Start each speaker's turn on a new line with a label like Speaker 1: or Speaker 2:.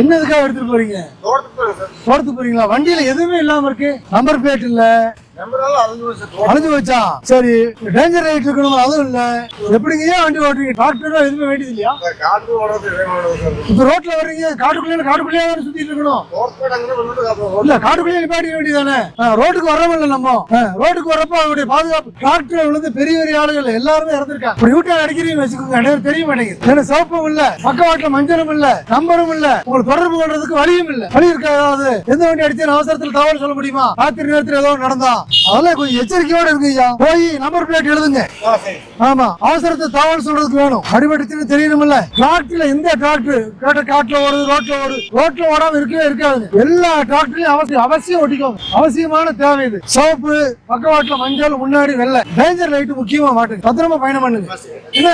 Speaker 1: என்னதுக்காக எடுத்துட்டு போறீங்க? தோட்டத்துக்கு போறீங்களா? வண்டியில எதுவுமே இல்லாம இருக்கு, நம்பர் பிளேட் இல்ல, அழிஞ்சு வச்சா சரி, டேஞ்சர் ரைட் இருக்கணும், அதுவும் இல்ல. எப்படிங்க வண்டி ஓட்டுறீங்க? டிராக்டர் எதுவுமே வேண்டியது இல்லையா? இப்ப ரோட்ல வர்றீங்க, காட்டுக்குள்ளேயே சுத்திட்டு இருக்கணும் இல்ல, காட்டுக்குள்ளேயே நிப்பாட்டிக்க வேண்டியதானே? ரோட்டுக்கு வர்றோம் இல்ல நம்ம, ரோட்டுக்கு வரப்போ அவருடைய பாதுகாப்பு. டிராக்டர் விழுந்து பெரிய பெரிய ஆளுகள் எல்லாருமே இறந்துருக்காங்க. ஒரு யூட்டர் அடிக்கிறீங்கன்னு வச்சுக்கோங்க, தெரிய மாட்டேங்குது. ஏன்னா சிவப்பும் இல்ல, பக்கவாட்டுல மஞ்சளும் இல்ல, நம்பரும் இல்ல, உங்களுக்கு தொடர்பு கொள்றதுக்கு வழியும் இல்ல. வழி இருக்காது. எந்த வண்டி அடிச்சு அவசரத்துல தகவல் சொல்ல முடியுமா? ராத்திரி நேரத்தில் ஏதோ நடந்தா அதெல்லாம் கொஞ்சம் எச்சரிக்கையோட இருக்குயா. போய் நம்பர் பிளேட் எழுதுங்க. ஆமா, அவசரத்தை தகவல் சொல்றதுக்கு வேணும். அடிபட்டுச்சுன்னு தெரியணும்ல. டிராக்டர்ல எந்த டிராக்டர் காட்டுல ஓடுது, ரோட்ல ஓடாம இருக்கவே இருக்காது. எல்லா டிராக்டர்லயும் அவசியம் ஓட்டிக்கோங்க. அவசியமான தேவை இது. சிவப்பு, பக்கவாட்டுல மஞ்சள், முன்னாடி வெள்ளை, டேஞ்சர் லைட் முக்கியமா மாட்டுங்க. பத்திரமா பயணம் பண்ணுங்க. என்ன